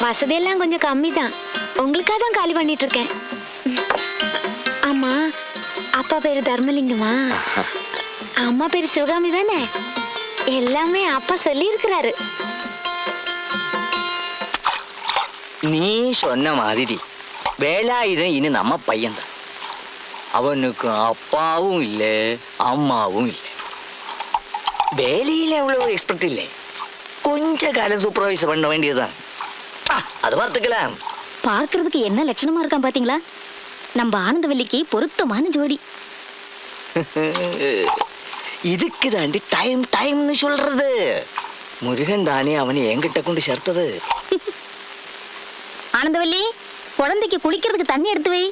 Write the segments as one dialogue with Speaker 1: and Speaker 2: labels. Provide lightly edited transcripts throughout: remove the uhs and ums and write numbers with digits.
Speaker 1: வசதி எல்லாம் கொஞ்சம் கம்மி தான். உங்களுக்காக தான் காலி பண்ணிட்டு இருக்கேன். ஆமா, அப்பா பேரு தர்மலிங்கமா? அம்மா பேரு சிவகாமி தானே? எல்லாமே அப்பா சொல்லி இருக்கிறாரு.
Speaker 2: நீ சொன்ன மாதிரி வேலாயுதம் இனி நம்ம பையன்தான். அவனுக்கு அப்பாவும் இல்லை அம்மாவும் இல்லை. வேலையில் எவ்வளவு எக்ஸ்பெக்ட் இல்லை. கொஞ்ச காலம் சூப்பர்வைஸ் பண்ண வேண்டியதுதான். அது பார்த்துக்கலாம்.
Speaker 1: பார்க்கறதுக்கு என்ன லட்சணமா இருக்கான் பாத்தீங்களா? நம்ம ஆனந்தவல்லிக்கு பொருத்தமான ஜோடி.
Speaker 2: இதுக்கு தாண்டி டைம்னு சொல்றது. முருகன் தானே அவனை என்கிட்ட கொண்டு சேர்த்தது.
Speaker 1: ஆனந்தவல்லி, குழந்தைக்கு குளிக்கிறதுக்கு தண்ணி எடுத்து வை.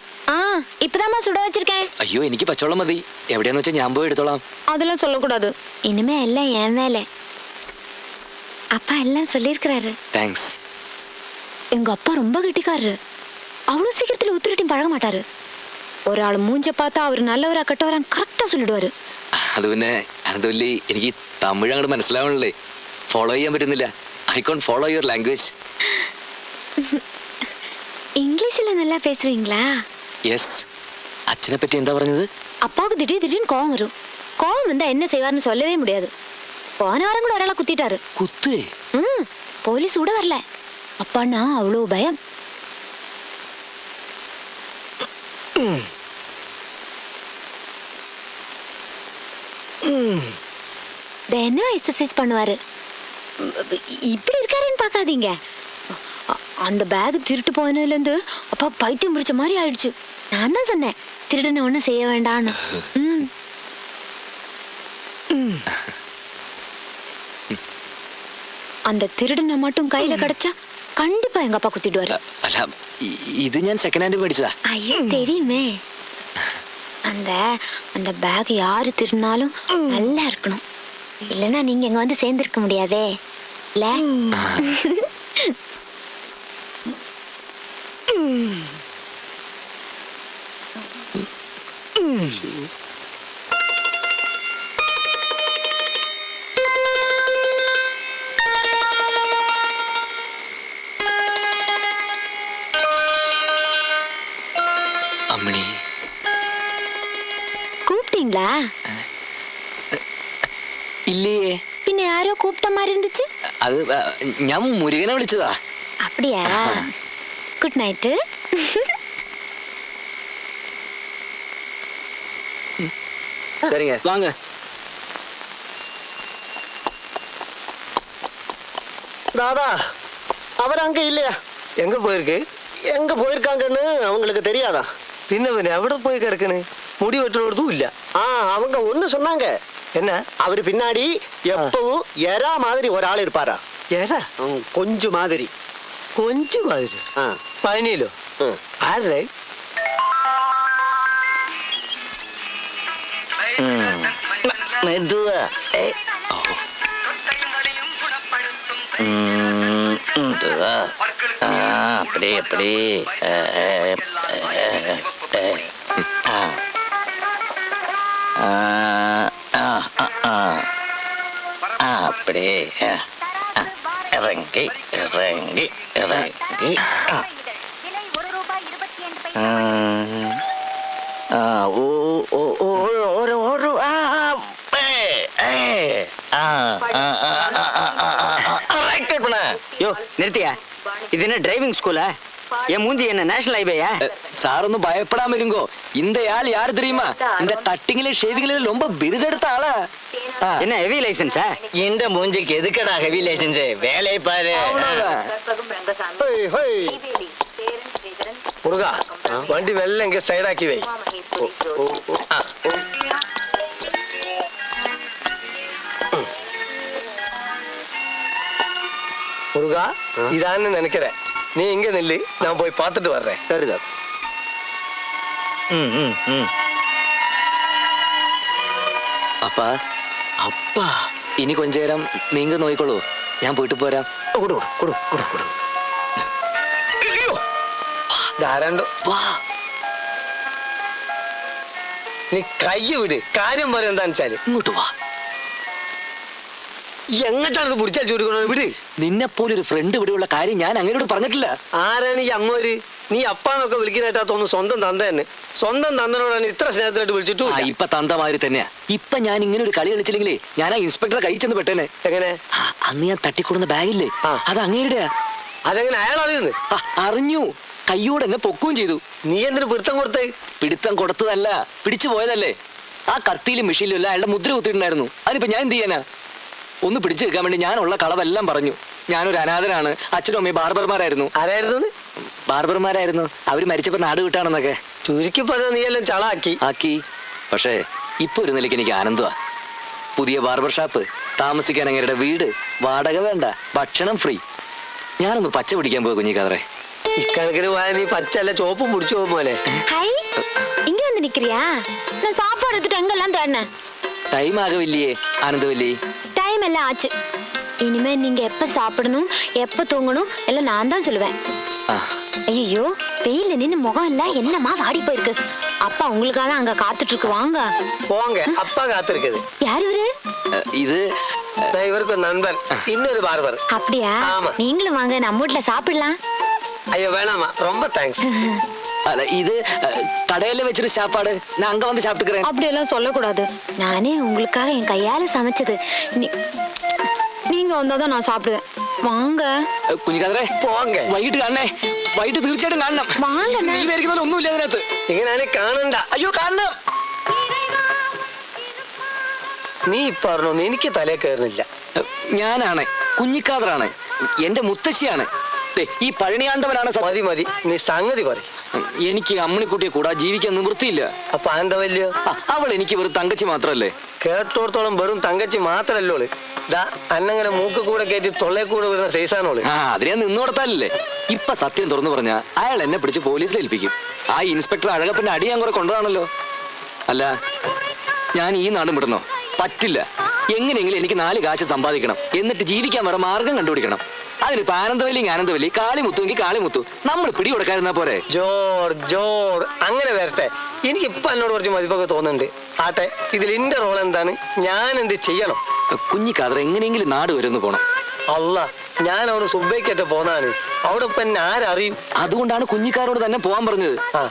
Speaker 1: இப்பதாம்மா சுட வச்சிருக்கேன்.
Speaker 3: അയ്യോ എനിക്ക് പച്ചവെള്ളം മതി. എവിടെയാന്ന് വെച്ചാൽ ഞാൻ പോയി എടുത്തോളാം.
Speaker 1: அதெல்லாம் சொல்லக்கூடாது. இனிமே எல்லாம் என் வேலை. அப்பா எல்லாம் சொல்லியிருக்கிறாரு.
Speaker 3: താങ്ക്സ്.
Speaker 1: எங்க அப்பா ரொம்ப கெட்டிக்காரரு. அவ்வளவு சீக்கிரத்துல ஒத்துக்கிட்டையும் பழக மாட்டாரு. ஒரு ஆள் மூஞ்ச பார்த்தா அவர் நல்லவரா கெட்டவரான்னு கரெக்டா சொல்லிடுவாரு.
Speaker 3: അത് പിന്നെ അനന്തവല്ലി, എനിക്ക് തമിഴ് അങ്ങോട്ട് മനസ്സിലാവണല്ലേ. ഫോളോ ചെയ്യാൻ പറ്റുന്നില്ല. I can follow your language.
Speaker 1: இங்கிலீஷ்ல நல்லா பேசுவீங்களா?
Speaker 3: യെസ്. അച്ഛനെ പറ്റി എന്താ പറഞ്ഞത്?
Speaker 1: அப்பாவுக்கு திடீர்னு கோவம் வரும். கோவம் வந்தா என்ன செய்வார்னு சொல்லவே முடியாது. போன வாரம் கூட ஒராளை குத்திட்டாரு.
Speaker 3: കുത്തേ?
Speaker 1: போலீஸ் கூட வரல. அப்பான்னா அவ்வளோ பயம். தினம் எக்ஸசைஸ் பண்ணுவாரு. இப்படி இருக்காருன்னு பார்க்காதீங்க. அந்த பேக் திருட்டு போனதுல இருந்து அப்பா பைத்தியம் பிடிச்ச மாதிரி ஆயிடுச்சு. நான் தான் சொன்னேன், திருடனை ஒன்னும் செய்ய வேண்டான்னு. அந்த திருடனை மட்டும் கையில கிடைச்சா கண்டிப்பா எங்க அப்பா குத்திடுவாரு.
Speaker 3: അല്ല, ഇത് ഞാൻ സെക്കൻഡ് ഹാൻഡ് മേടിച്ചതാ.
Speaker 1: ஐயோ தெரியுமே. அந்த பேக் யாரு திருடினாலும் நல்லா இருக்கணும். இல்லைன்னா நீங்க இங்க வந்து சேர்ந்திருக்க முடியாதே இல்ல?
Speaker 3: അമ്മണി,
Speaker 1: கூப்பிட்டீங்களா?
Speaker 3: ഇല്ലേ?
Speaker 1: പിന്നെ ആരോ കൂപ്പിട്ട மாதிரி இருந்துச்சு.
Speaker 3: അത് ഞാൻ മുരുകനെ വിളിച്ചതാ.
Speaker 1: அப்படியா? Good night.
Speaker 3: சரிங்க, வாங்க.
Speaker 4: தாதா, அவர் அங்க இல்லையா? எங்க போயிருக்கு? எங்க போயிருக்காங்கன்னு அவங்களுக்கு தெரியாதா? பின்ன எവിടെ போய் கிடக்குன்னு முடி வெட்டுறதும் இல்ல. அவங்க ஒண்ணு சொன்னாங்க. என்ன? அவரு பின்னாடி எப்பவும் எறா மாதிரி ஒரு ஆள் இருப்பாரா? எறா? கொஞ்சம் மாதிரி. கொஞ்சம் மாதிரி? பதினேழு. ஆறு.
Speaker 2: மெதுவா. அப்படி அப்படி. அப்படி இறங்கி இறங்கி இறங்கி. நிறுத்தியா? இது என்ன டிரைவிங் ஸ்கூலா? என் மூஞ்சி என்ன நேஷனல் ஹைவேயா?
Speaker 3: சார் ஒன்னும் பயப்படாம இருங்கோ. இந்த ஆள் யாரு தெரியுமா? இந்த கட்டிங்ல ஷேவிங்ல ரொம்ப விருதெடுத்த ஆளா.
Speaker 2: என்ன ஹெவி லைசன்ஸா? இந்த மூஞ்சிக்கு எதுக்கடா ஹெவி லைசன்ஸ்? வேலையை பாரு.
Speaker 4: முருகா, வண்டி வெள்ள இங்க சைடாக்கி வை. முருகா, இதான்னு நினைக்கிறேன். நீ இங்க நில்லு, நான் போய் பார்த்துட்டு வர்றேன். சரிதான்.
Speaker 3: அப்பா,
Speaker 2: அப்பா,
Speaker 3: ഇനി கொஞ்ச നേരം നീങ്ക നോയിക്കോളൂ. ഞാൻ പോയിട്ട് പോരാം.
Speaker 4: கொடு கொடு கொடு கொடு. ധാരാണ്ടോ?
Speaker 3: വാ.
Speaker 4: നീ കൈ വിട്. കാര്യം പറയാൻ എന്താന്ന് വെച്ചാല്
Speaker 3: ഇങ്ങോട്ട് വാ.
Speaker 4: എങ്ങോട്ടാണ് പിടിച്ചാൽ ചുരുക്കണോ വിട്.
Speaker 3: നിന്നെ പോലെ ഒരു ഫ്രണ്ട് ഇവിടെയുള്ള കാര്യം ഞാൻ അങ്ങനോട് പറഞ്ഞിട്ടില്ല.
Speaker 4: ആരാണ് ഈ അങ്ങോര്? നീ അപ്പാന്നൊക്കെ വിളിക്കാനായിട്ടാ തോന്നുന്നു സ്വന്തം തന്ത തന്നെ. സ്വന്തം തന്തനോടാണ് ഇത്ര സ്നേഹത്തിലായിട്ട് വിളിച്ചിട്ടു.
Speaker 3: ഇപ്പൊ തന്തമാതിരി തന്നെയാ. ഇപ്പൊ ഞാൻ ഇങ്ങനെ ഒരു കളി കളിച്ചില്ലെങ്കിലേ ഞാൻ ആ ഇൻസ്പെക്ടറെ കൈ ചെന്ന് പെട്ടേനെ.
Speaker 4: എങ്ങനെ?
Speaker 3: അന്ന് ഞാൻ തട്ടിക്കൊടുന്ന ബാഗില്ലേ,
Speaker 4: ആ.
Speaker 3: അത് അങ്ങേരുടെയാ.
Speaker 4: അതെങ്ങനെ അയാൾ അറിയുന്നു?
Speaker 3: അറിഞ്ഞു, കയ്യോടെ എന്നെ പൊക്കുകയും ചെയ്തു.
Speaker 4: നീ എന്തിനു പിടുത്തം കൊടുത്തേ?
Speaker 3: പിടുത്തം കൊടുത്തതല്ല, പിടിച്ചു പോയതല്ലേ. ആ കത്തിയിലും മെഷീനിലും എല്ലാം അയാളുടെ മുദ്ര കുത്തിയിട്ടുണ്ടായിരുന്നു. അതിനിപ്പോ ഞാൻ എന്ത് ചെയ്യാനാ? ഒന്ന് പിടിച്ചു വെക്കാൻ വേണ്ടി ഞാനുള്ള കളവെല്ലാം പറഞ്ഞു. ഞാനൊരു അനാഥനാണ്, അച്ഛനും അമ്മയും ബാർബർമാരായിരുന്നു.
Speaker 4: ആരായിരുന്നു?
Speaker 3: ബാർബർമാരായിരുന്നു. അവര് മരിച്ചപ്പോ നാട് വിട്ടാണെന്നൊക്കെ
Speaker 4: ചുരുക്കി പറഞ്ഞ നീ എല്ലാം ചളാക്കി
Speaker 3: ആക്കി. പക്ഷേ ഇപ്പൊ ഒരു നിലയ്ക്ക് എനിക്ക് ആനന്ദമാ. പുതിയ ബാർബർ ഷാപ്പ്, താമസിക്കാൻ അങ്ങേരുടെ വീട്, വാടക വേണ്ട, ഭക്ഷണം ഫ്രീ. ഞാനൊന്ന് പച്ച പിടിക്കാൻ പോയി കുഞ്ഞിക്കാതറേ.
Speaker 4: ഇക്കണക്കിന് പോയാ നീ പച്ചല്ല ചോപ്പും പിടിച്ചു പോകും പോലെ.
Speaker 1: ஹை இங்க வந்து நிக்கிறியா? நான் சாப்பாடு எடுத்துட்டு எங்கெல்லாம் தேடினேன்.
Speaker 3: ടൈം ആകവില്ലേ ആനന്ദവല്ലി?
Speaker 1: டைம் எல்லாம் ஆச்சு. இனிமே நீங்க எப்ப சாப்பிடணும் எப்ப தூங்கணும் எல்லாம் நான் தான் சொல்லுவேன்.
Speaker 3: ആ,
Speaker 1: ஐயோ வெயில நின்னு முகம் எல்லாம் என்னமா வாடி போயிருக்கு. அப்பா உங்களுக்காக அங்க காத்துட்டு இருக்கு, வாங்க.
Speaker 4: പോങ്ക അപ്പ കാത്തിരിക്കത്.
Speaker 1: யார் இவரு?
Speaker 3: ഇത്
Speaker 4: ഇവർക്ക് നൻപൻ ഇന്നൊരു ബാർബർ.
Speaker 1: அப்படியா?
Speaker 4: ஆமா.
Speaker 1: நீங்களும் வாங்க, நம்ம வீட்டுல சாப்பிடலாம்.
Speaker 4: അയ്യോ വേണാമാ, ரொம்ப താങ്ക്സ്.
Speaker 3: അല്ല, ഇത് കടയില് വെച്ചിട്ട് സാപ്പാട് ഞാൻ അങ്ക വന്ന് സാപ്പിട്ടുக்கிறேன்.
Speaker 1: அப்படியெல்லாம் சொல்லக்கூடாது. நானே உங்களுக்காக என் கையால சமைச்சது. நீங்க வந்தாதான் நான் சாப்பிடுவேன். வாங்க
Speaker 3: കുഞ്ഞിക്കാതറേ,
Speaker 4: പോങ്ക.
Speaker 3: വൈകിട്ട് കാണണേ. വൈകിട്ട് തീർച്ചയായിട്ടും കാണണം.
Speaker 1: വാങ്ങണേ.
Speaker 3: നീ വിചാരിക്കുന്ന ഒന്നുമില്ല അതിനകത്ത്.
Speaker 4: ഇങ്ങനെയാണ് കാണണ്ട.
Speaker 3: അയ്യോ കാണണം.
Speaker 4: നീ പറഞ്ഞൊന്നും എനിക്ക് തലേ കയറുന്നില്ല.
Speaker 3: ഞാനാണ് കുഞ്ഞിക്കാതറാണ്, എന്റെ മുത്തശ്ശിയാണ്. ദേ, ഈ പഴനിയാണ്ടവനാണ് സത്യം.
Speaker 4: മതി മതി, നീ സംഗതി പറ.
Speaker 3: എനിക്ക് അമ്മണിക്കുട്ടിയെ കൂടാ ജീവിക്കാൻ നിവൃത്തിയില്ല.
Speaker 4: അപ്പൊ എന്താ വല്യോ?
Speaker 3: അവൾ എനിക്ക് വെറും തങ്കച്ചി മാത്രല്ലേ.
Speaker 4: കേട്ടോടത്തോളം വെറും തങ്കച്ചി മാത്രല്ലോള്. ദാ അന്നങ്ങനെ മൂക്ക് കൂടെ കയറ്റി തൊള്ളേ കൂടെ വരുന്ന സൈസാണോള്.
Speaker 3: അതിനെ ഞാൻ നിന്നു കൊടുത്താലല്ലേ. ഇപ്പൊ സത്യം തുറന്നു പറഞ്ഞ അയാൾ എന്നെ പിടിച്ച് പോലീസിൽ ഏൽപ്പിക്കും. ആ ഇൻസ്പെക്ടർ അഴകപ്പന്റെ അടി ഞാൻ കുറെ കൊണ്ടതാണല്ലോ. അല്ല, ഞാൻ ഈ നാടും വിടണോ? പറ്റില്ല. എങ്ങനെയെങ്കിലും എനിക്ക് 4 കാശ് സമ്പാദിക്കണം, എന്നിട്ട് ജീവിക്കാൻ വേറെ മാർഗം കണ്ടുപിടിക്കണം. അതിനിപ്പോ ആനന്ദവല്ലി കാളിമുത്തുവെങ്കിൽ കാളിമുത്തു, നമ്മൾ പിടി കൊടുക്കാതിരുന്നാ പോരെ.
Speaker 4: ജോർ ജോർ അങ്ങനെ വരട്ടെ. എനിക്ക് ഇപ്പൊ എന്നോട് കുറച്ച് മതിപ്പൊക്കെ തോന്നുന്നുണ്ട്. ആട്ടെ, ഇതിൽ എന്റെ റോൾ എന്താണ്? ഞാൻ എന്ത് ചെയ്യണം?
Speaker 3: കുഞ്ഞിക്കാതറ എങ്ങനെയെങ്കിലും നാട് വരുന്നു പോണം.
Speaker 4: അല്ല, ഞാൻ അവിടെ സുബൈക്കറ്റ പോന്നാണ്. അവിടെ ഇപ്പൊ എന്നെ ആരറിയും?
Speaker 3: അതുകൊണ്ടാണ് കുഞ്ഞിക്കാരോട് തന്നെ പോവാൻ പറഞ്ഞത്.
Speaker 4: ആ,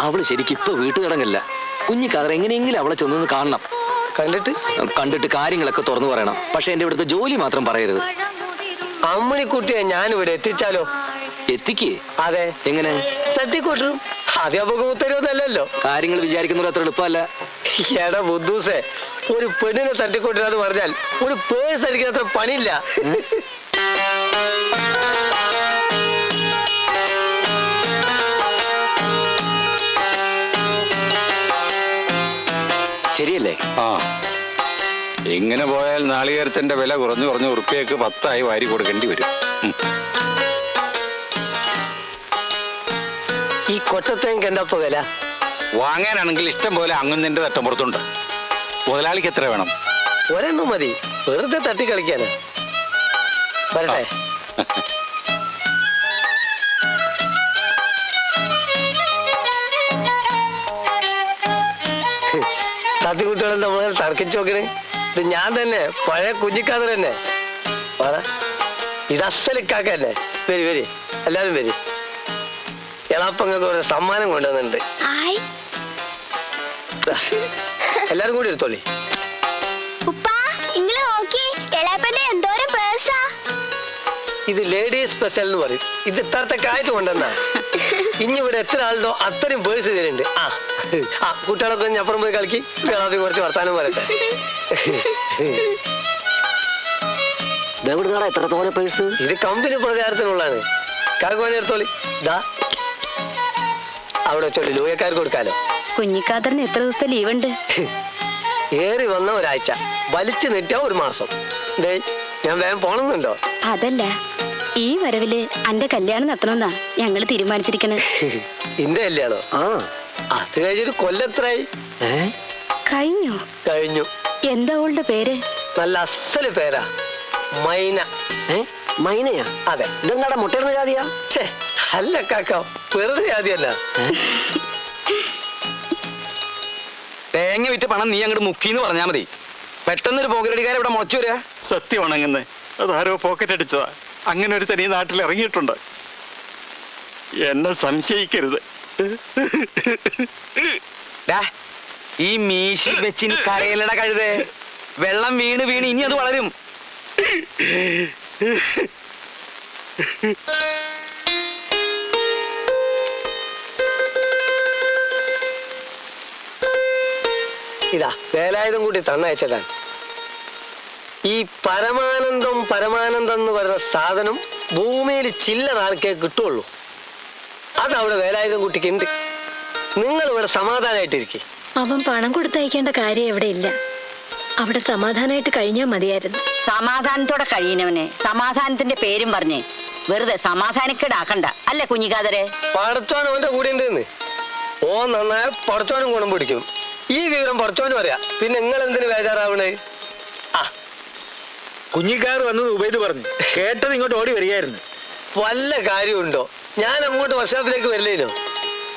Speaker 3: അവള് ശരിക്കും ഇപ്പൊ വീട്ടുകിടങ്ങല്ല. കുഞ്ഞിക്കാതറ എങ്ങനെയെങ്കിലും അവളെ ചെന്നൊന്ന് കാണണം. കണ്ടിട്ട് കാര്യങ്ങളൊക്കെ തുറന്നു പറയണം. പക്ഷെ എന്റെ ഇവിടുത്തെ ജോലി മാത്രം പറയരുത്.
Speaker 4: അമ്മണിക്കുട്ടിയെ ഞാൻ ഇവിടെ എത്തിച്ചാലോ?
Speaker 3: എത്തിക്കേ?
Speaker 4: അതെ.
Speaker 3: എങ്ങനെ?
Speaker 4: തട്ടിക്കൂട്ടും. അധ്യാപകം ഉത്തരവൊന്നല്ലോ.
Speaker 3: കാര്യങ്ങൾ വിചാരിക്കുന്നത് അത്ര എളുപ്പമല്ല.
Speaker 4: എടാ ബുദ്ധൂസേ, ഒരു പെണ്ണിനെ തട്ടിക്കൂട്ടിനാന്ന് പറഞ്ഞാൽ ഒരു പേഴ്സ് അടിക്കുന്ന അത്ര പണിയില്ല.
Speaker 3: ശരിയല്ലേ?
Speaker 5: ആ, ഇങ്ങനെ പോയാൽ നാളികേരത്തിന്റെ വില കുറഞ്ഞു ഉറുപ്പിയക്ക് 10 വാരി കൊടുക്കേണ്ടി വരും.
Speaker 4: ഈ കൊച്ചത്തേക്ക് എന്താ ഇപ്പൊ വില?
Speaker 5: വാങ്ങാനാണെങ്കിൽ ഇഷ്ടം പോലെ അങ്ങുന്നതിന്റെ തട്ടമ്പുറത്തുണ്ട്. മുതലാളിക്ക് എത്ര വേണം?
Speaker 4: ഒരെണ്ണം മതി, വെറുതെ തട്ടി കളിക്കാന്. വരട്ടെ. തട്ടിക്കുട്ടികളെന്താ മുതൽ തർക്കിച്ചു നോക്കണേ? ഇത് ഞാൻ തന്നെ, പഴയ കുഞ്ഞിക്കാതർ തന്നെ. പറ, ഇത് അസലിക്കാക്ക തന്നെ. വരി വരി, എല്ലാരും വരി. എളാപ്പങ്ങൾക്ക് ഒരു സമ്മാനം കൊണ്ടുവന്നിട്ടുണ്ട്. എല്ലാരും കൂടി എടുത്തോളി. ഇത് ലേഡീസ് സ്പെഷ്യൽ എന്ന് പറയും. ഇത് ഇത്രത്തൊക്കെ ആയിട്ട് കൊണ്ടുവന്നാ. ഇനി ഇവിടെ എത്ര ആളുണ്ടോ അത്രയും പേഴ്സ് ഇതിലുണ്ട്. ആ കുട്ടികളൊക്കെ അപ്പുറം പോയി കളിക്കി, കേളാപ്പി കുറച്ച് വർത്താനം പറയട്ടെ.
Speaker 3: എത്രത്തോളം പേഴ്സ്?
Speaker 4: ഇത് കമ്പനി പ്രചാരത്തിനുള്ളതാണ്. കാക്കോനെ എടുത്തോളി. ഇതാ അവിടെ വെച്ചോളി, ലൂയക്കാർക്ക് കൊടുക്കാലോ.
Speaker 1: കുഞ്ഞിക്കാതറിന് എത്ര ദിവസത്തെ ലീവ് ഉണ്ട്?
Speaker 4: ഏറി വന്ന ഒരാഴ്ച, വലിച്ചു നീട്ടിയ 1 മാസം. ഞാൻ വേഗം പോണമെന്നുണ്ടോ?
Speaker 1: അതല്ല, ഈ വരവില് അന്റെ കല്യാണം നടത്തണമെന്നാ ഞങ്ങള് തീരുമാനിച്ചിരിക്കണേ.
Speaker 4: ഇന്റെ കല്യാണോ? അത് കഴിഞ്ഞൊരു കൊല്ലത്രായി. കഴിഞ്ഞു.
Speaker 1: എന്താ അവളുടെ പേര്?
Speaker 4: നല്ല അസല് പേരാ, മൈന.
Speaker 2: മൈനയാ?
Speaker 4: അതെ.
Speaker 2: ഇതെന്താടാ മുട്ടയിടുന്ന ജാതിയാ?
Speaker 4: ഛേ, അല്ല കാക്ക, വെറുതെ ജാതിയല്ല.
Speaker 3: തേങ്ങ വിറ്റ് പണം നീ അങ്ങോട്ട് മുക്കിന്ന് പറഞ്ഞാ മതി. പെട്ടെന്നൊരു പോക്കറ്റടിക്കാരൻ ഇവിടെ മുളച്ചു വരിക.
Speaker 5: സത്യമാണങ്ങന്ന് അതാരോ പോക്കറ്റ് അടിച്ചതാ. അങ്ങനെ ഒരു തനി നാട്ടിൽ ഇറങ്ങിയിട്ടുണ്ട്. എന്നെ സംശയിക്കരുത്.
Speaker 3: ഡാ, ഈ മീശി വെച്ചിന് കരയിലട കഴുതേ. വെള്ളം വീണ് വീണ് ഇനി അത് വളരും.
Speaker 4: ഇതാ വേലായുധം കൂടി തന്നയച്ചതാണ്. ഈ പരമാനന്ദം പരമാനന്ദം എന്ന് പറയുന്ന സാധനം ഭൂമിയിൽ ചില്ലറ ആൾക്കേ കിട്ടുള്ളൂ. അതവിടെ വേലായുധം കുട്ടിക്ക് ഉണ്ട്. നിങ്ങൾ ഇവിടെ സമാധാനമായിട്ടിരിക്കും.
Speaker 6: അവൻ പണം കൊടുത്തയക്കേണ്ട കാര്യം ഇവിടെ ഇല്ല. അവിടെ സമാധാനമായിട്ട് കഴിഞ്ഞാൽ മതിയായിരുന്നു.
Speaker 7: സമാധാനത്തോടെ കഴിയുന്നവനെ സമാധാനത്തിന്റെ പേരും പറഞ്ഞേ വെറുതെ സമാധാനക്കേടാക്കണ്ട. അല്ലേ കുഞ്ഞിക്കാതരെ?
Speaker 4: പടച്ചോൻ അവന്റെ കൂടെ ഉണ്ടെന്ന്. ഓ നന്നായ പടച്ചോനും ഗുണം പിടിക്കും. ഈ വിവരം പടച്ചോനും അറിയാം. പിന്നെ നിങ്ങൾ എന്തിനു ബേജാറാവണേ? ആ
Speaker 8: കുഞ്ഞിക്കാർ വന്നത് ഉപയോഗിച്ച് പറഞ്ഞു കേട്ടത് ഇങ്ങോട്ട് ഓടി വരികയായിരുന്നു.
Speaker 4: വല്ല കാര്യമുണ്ടോ? ഞാൻ അങ്ങോട്ട് വർക്ക്ഷോപ്പിലേക്ക് വരില്ലേനോ?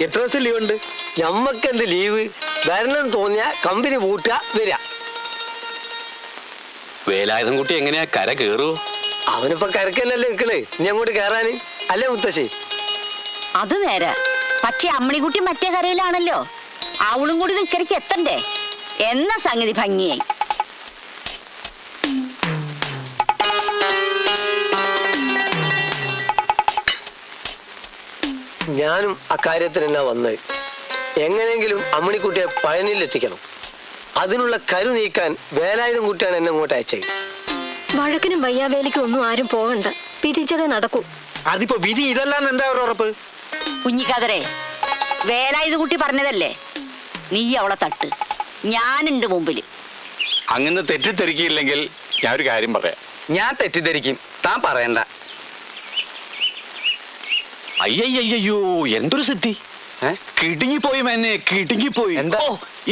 Speaker 8: എത്ര ദിവസം ലീവ് ഉണ്ട്?
Speaker 4: ഞമ്മക്കെന്ത് ലീവ്? വരണം തോന്നിയ കമ്പനി പൂട്ടുക വരിക.
Speaker 3: വേലായുധം കുട്ടി എങ്ങനെയാ കര കേറുവോ?
Speaker 4: അവനിപ്പോ കരക്കല്ലല്ലേ നിക്കണേ. ഇനി അങ്ങോട്ട് കയറാന് അല്ലേ മുത്തശ്ശി?
Speaker 7: അത് നേരെ. പക്ഷെ അമ്മണിക്കുട്ടി മറ്റേ കരയിലാണല്ലോ. അവളും കൂടി നിക്കരയ്ക്ക് എത്തണ്ടേ എന്ന സംഗതി ഭംഗിയായി.
Speaker 4: ഞാനും അക്കാര്യത്തിനെല്ലാം വന്നത്. എങ്ങനെയെങ്കിലും അമ്മണിക്കുട്ടിയെ പഴനിയിലെത്തിക്കണം. അതിനുള്ള കരു നീക്കാൻ വേലായുധം കുട്ടിയാണ് എന്നെ അങ്ങോട്ട് അയച്ചത്.
Speaker 6: വഴക്കിനും വയ്യാവേലിക്കും ഒന്നും ആരും പോകണ്ട. പിരിച്ചതേ നടക്കൂ.
Speaker 8: അതിപ്പോ വിധി ഇതല്ലാന്ന് എന്താ ഒരു ഉറപ്പ്?
Speaker 7: കുഞ്ഞിക്കാതരെ, വേലായുധ കുട്ടി പറഞ്ഞതല്ലേ, നീ അവളെ തട്ട്, ഞാനുണ്ട് മുമ്പില്.
Speaker 5: അങ്ങനെ തെറ്റിദ്ധരിക്കില്ലെങ്കിൽ ഞാൻ ഒരു കാര്യം പറയാം.
Speaker 3: ഞാൻ തെറ്റിദ്ധരിക്കും, താൻ പറയണ്ട. അയ്യയ്യോ, എന്തൊരു സിദ്ധി! കിടുങ്ങിപ്പോയി എന്നെ, കിടുങ്ങിപ്പോയി.
Speaker 2: എന്താ?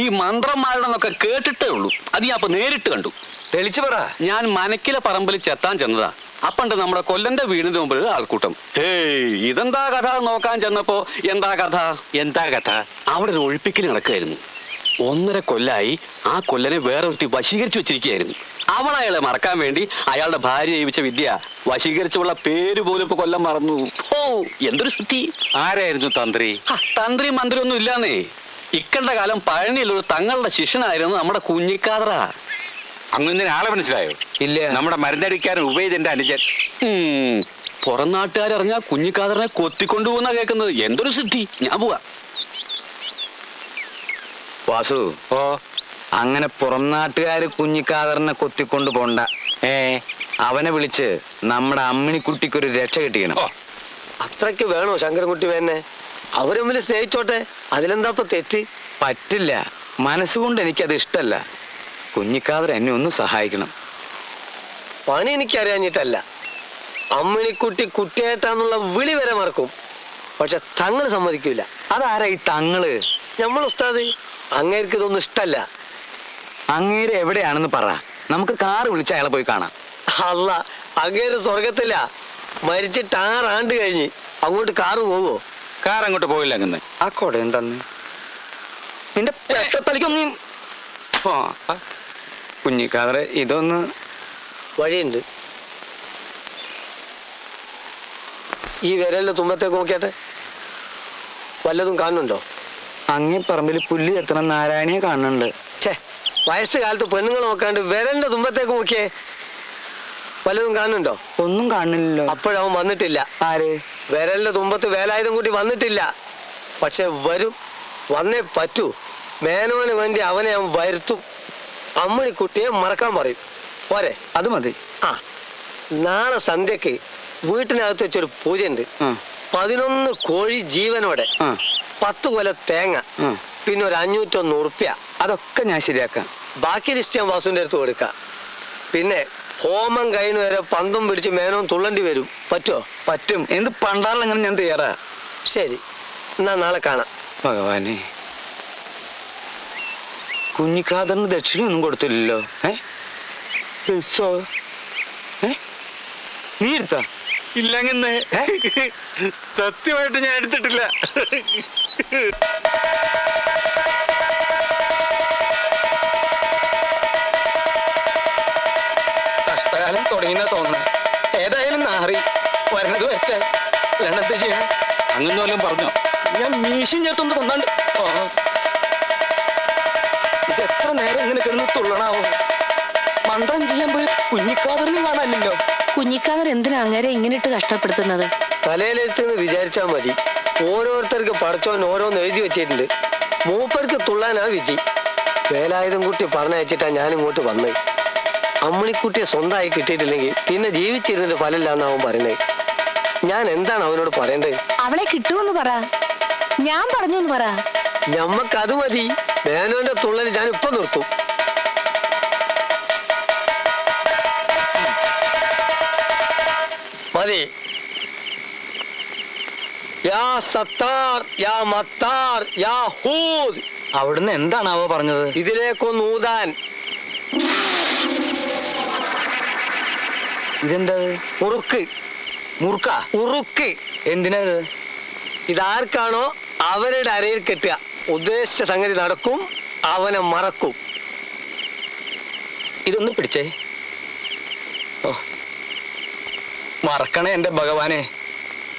Speaker 3: ഈ മന്ത്രന്മാരുടെന്നൊക്കെ കേട്ടിട്ടേ ഉള്ളൂ. അത് ഞാൻ അപ്പൊ നേരിട്ട് കണ്ടു.
Speaker 2: തെളിച്ചു പറ.
Speaker 3: ഞാൻ മനക്കിലെ പറമ്പിൽ ചെത്താൻ ചെന്നതാ. അപ്പണ്ട് നമ്മുടെ കൊല്ലന്റെ വീടിന് മുമ്പിൽ ആൾക്കൂട്ടം. ഹേയ്, ഇതെന്താ കഥ നോക്കാൻ ചെന്നപ്പോ എന്താ കഥ?
Speaker 5: എന്താ കഥ?
Speaker 3: അവിടെ ഒരു ഒഴിപ്പിക്കൽ നടക്കുകയായിരുന്നു. 1.5 കൊല്ലായി ആ കൊല്ലനെ വേറെ ഒരുത്തി വശീകരിച്ചു വെച്ചിരിക്കുകയായിരുന്നു. അവൾ അയാളെ മറക്കാൻ വേണ്ടി അയാളുടെ ഭാര്യ ജീവിച്ച വിദ്യ വശീകരിച്ചുള്ള പേര് പോലും ഇപ്പൊ കൊല്ലം മറന്നു. ഓ, എന്തൊരു സിദ്ധി!
Speaker 5: ആരായിരുന്നു തന്ത്രി?
Speaker 3: തന്ത്രി മന്ത്രി ഒന്നും ഇല്ലാന്നേ. ഇക്കണ്ട കാലം പഴനിയിലൊരു തങ്ങളുടെ ശിഷ്യനായിരുന്നു നമ്മുടെ കുഞ്ഞിക്കാതറ.
Speaker 5: അങ്ങനെ ആളെ മനസ്സിലായോ?
Speaker 2: ഇല്ല.
Speaker 5: നമ്മുടെ മരുന്നടിക്കാരൻ ഉപയോഗിച്ചെന്റെ അനുജൻ.
Speaker 3: പുറം നാട്ടുകാരറിഞ്ഞാ കുഞ്ഞിക്കാതറിനെ കൊത്തിക്കൊണ്ടുപോകുന്ന കേൾക്കുന്നത്. എന്തൊരു സിദ്ധി! ഞാൻ പോവാ.
Speaker 2: വാസു,
Speaker 5: ഓ,
Speaker 2: അങ്ങനെ പുറം നാട്ടുകാര് കുഞ്ഞിക്കാതറിനെ കൊത്തിക്കൊണ്ട് പോണ്ട. അവനെ വിളിച്ച് നമ്മുടെ അമ്മിണിക്കുട്ടിക്കൊരു രക്ഷ കിട്ടിക്കണം.
Speaker 5: ഓ,
Speaker 4: അത്രയ്ക്ക് വേണോ ശങ്കരൻകുട്ടി വേന്നെ? അവര് തമ്മിൽ സ്നേഹിച്ചോട്ടെ, അതിലെന്താ ഇപ്പൊ തെറ്റ്?
Speaker 2: പറ്റില്ല. മനസ്സുകൊണ്ട് എനിക്കത് ഇഷ്ടല്ല. കുഞ്ഞിക്കാതർ എന്നെ ഒന്ന് സഹായിക്കണം.
Speaker 4: പണി എനിക്കറിയാഞ്ഞിട്ടല്ല. അമ്മിണിക്കുട്ടി കുട്ടിയായിട്ടാന്നുള്ള വിളി വരെ മറക്കും. പക്ഷെ തങ്ങള് സമ്മതിക്കൂല.
Speaker 2: അതാരാ ഈ തങ്ങള്?
Speaker 4: നമ്മൾ ഉസ്താദ്. അങ്ങേർക്ക് ഇതൊന്നും ഇഷ്ടല്ല.
Speaker 2: അങ്ങേര് എവിടെയാണെന്ന് പറ, നമുക്ക് കാറ് വിളിച്ച് അയാളെ പോയി കാണാം.
Speaker 4: അല്ല, അങ്ങേര് സ്വർഗത്തില്ല. മരിച്ചിട്ട് 6 ആണ്ട് കഴിഞ്ഞ്. അങ്ങോട്ട് കാറ് പോവോ?
Speaker 5: കാർ അങ്ങോട്ട് പോയില്ല. അങ്ങനെ
Speaker 2: ആ കൊട എന്താന്ന് നിന്റെ പെട്ടത്തലിക്കൊന്നും. കുഞ്ഞിക്കാതറെ, ഇതൊന്ന്
Speaker 4: വഴിയുണ്ട്. ഈ വിരലിന്റെ തുമ്പത്തേക്ക് നോക്കിയാട്ടെ, വല്ലതും കാണുന്നുണ്ടോ?
Speaker 2: അങ്ങേ പറമ്പിൽ പുല്ല് എത്തണം നാരായണിയെ കാണുന്നുണ്ട്.
Speaker 4: ഛേ, വയസ്സുകാലത്ത് പെണ്ണുങ്ങൾ നോക്കാണ്ട് വിരലിന്റെ തുമ്പത്തേക്ക് നോക്കിയേ, വല്ലതും കാണുന്നുണ്ടോ?
Speaker 2: ഒന്നും കാണുന്നില്ലല്ലോ.
Speaker 4: അപ്പോഴവൻ വന്നിട്ടില്ല.
Speaker 2: ആര്?
Speaker 4: വിരലിന്റെ തുമ്പത്ത് വേലായുധം കൂടി വന്നിട്ടില്ല. പക്ഷെ വരും, വന്നേ പറ്റൂ. മേനോന് വേണ്ടി അവനെ അവൻ വരുത്തും. അമ്മണിക്കുട്ടിയെ മറക്കാൻ പറയും. പോരെ?
Speaker 2: അത് മതി.
Speaker 4: ആ, നാളെ സന്ധ്യക്ക് വീട്ടിനകത്ത് വെച്ചൊരു പൂജയുണ്ട്. 11 കോഴി ജീവനോടെ, 10 കൊല തേങ്ങ, പിന്നെ ഒരു 501 ഉറുപ്പ്യ.
Speaker 2: അതൊക്കെ ഞാൻ ശരിയാക്കാം.
Speaker 4: ബാക്കി ലിസ്റ്റ് ഞാൻ വാസുവിന്റെ അടുത്ത് കൊടുക്കാം. പിന്നെ ഹോമം കഴിഞ്ഞ് വരെ പന്തും പിടിച്ച് മേനോൻ തുള്ളണ്ടി വരും. പറ്റുമോ?
Speaker 2: പറ്റും. എന്ത് പണ്ടാറിലെങ്ങനെ ഞാൻ തയ്യാറാ.
Speaker 4: ശരി, എന്നാ നാളെ കാണാം.
Speaker 2: ഭഗവാനെ, കുഞ്ഞിക്കാതറിന് ദക്ഷിണയൊന്നും കൊടുത്തില്ലല്ലോ. നീ എടുത്താ?
Speaker 5: ഇല്ലങ്ങനെ സത്യമായിട്ട് ഞാൻ എടുത്തിട്ടില്ല.
Speaker 3: തുടങ്ങിയെന്നാ തോന്നുന്നു. ഏതായാലും നാറി വരണത് വരട്ടെ, അല്ലാണ്ട് ചെയ്യാൻ.
Speaker 5: അങ്ങനെ വല്ലതും പറഞ്ഞോ?
Speaker 3: ഞാൻ മീശയും ചേർത്തൊന്ന് തന്നാണ്ട്. ഇത് എത്ര നേരം ഇങ്ങനെ കിടന്ന് തുള്ളണാവോ? മന്ത്രം ചെയ്യാൻ പോയി കുഞ്ഞിക്കാതറിനെ കാണാനില്ലല്ലോ.
Speaker 7: കുഞ്ഞിക്കാവർ എന്തിനാ അങ്ങേരെ ഇങ്ങനെ ഇട്ട് കഷ്ടപ്പെടുത്തുന്നത്?
Speaker 4: തലയിലെടുത്തെന്ന് വിചാരിച്ചാൽ മതി. ഓരോരുത്തർക്ക് പടച്ചോൻ ഓരോന്ന് എഴുതി വെച്ചിട്ടുണ്ട്. മൂപ്പർക്ക് തുള്ളാനാ വിധി. വേലായുധം കുട്ടി പറഞ്ഞയച്ചിട്ടാ ഞാൻ ഇങ്ങോട്ട് വന്നത്. അമ്മണിക്കുട്ടിയെ സ്വന്തമായി കിട്ടിയിട്ടില്ലെങ്കിൽ പിന്നെ ജീവിച്ചിരുന്നിട്ട് ഫലമില്ലാന്ന് അവൻ പറയണേ. ഞാൻ എന്താണ് അവനോട് പറയേണ്ടത്?
Speaker 7: അവളെ കിട്ടുമെന്ന് പറ, ഞാൻ പറഞ്ഞു എന്ന് പറ.
Speaker 4: ഞമ്മക്കത് മതി. മേനോന്റെ തുള്ളൽ ഞാൻ ഇപ്പൊ നിർത്തും. മതി. യാ സത്താർ യാ മത്താർ യാ ഹൂദ്.
Speaker 3: അവിടുന്ന് എന്താണാവോ പറഞ്ഞത്?
Speaker 4: ഇതിലേക്കൊന്ന് ഊതാൻ.
Speaker 3: ഇതെന്താ?
Speaker 4: ഉറുക്ക്.
Speaker 3: മുറുക്ക?
Speaker 4: ഉറുക്ക്.
Speaker 3: എന്തിനത്?
Speaker 4: ഇതാർക്കാണോ അവരുടെ അരയിൽ കെട്ടുക. ഉദ്ദേശിച്ച സംഗതി നടക്കും, അവനെ മറക്കും.
Speaker 3: ഇതൊന്ന് പിടിച്ചേ. ഓ, മറക്കണേ എന്റെ ഭഗവാനെ.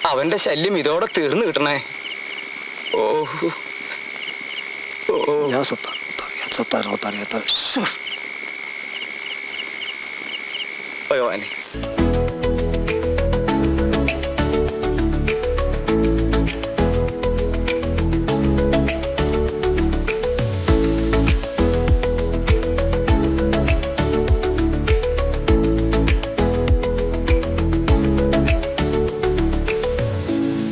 Speaker 3: അവന്റെ ശല്യം ഇതോടെ തീർന്നു കിട്ടണേ. ഓ ഓ,
Speaker 4: യാ സത്താർ യാ സത്താർ യാ സത്താർ.
Speaker 3: ഭഗവാനെ.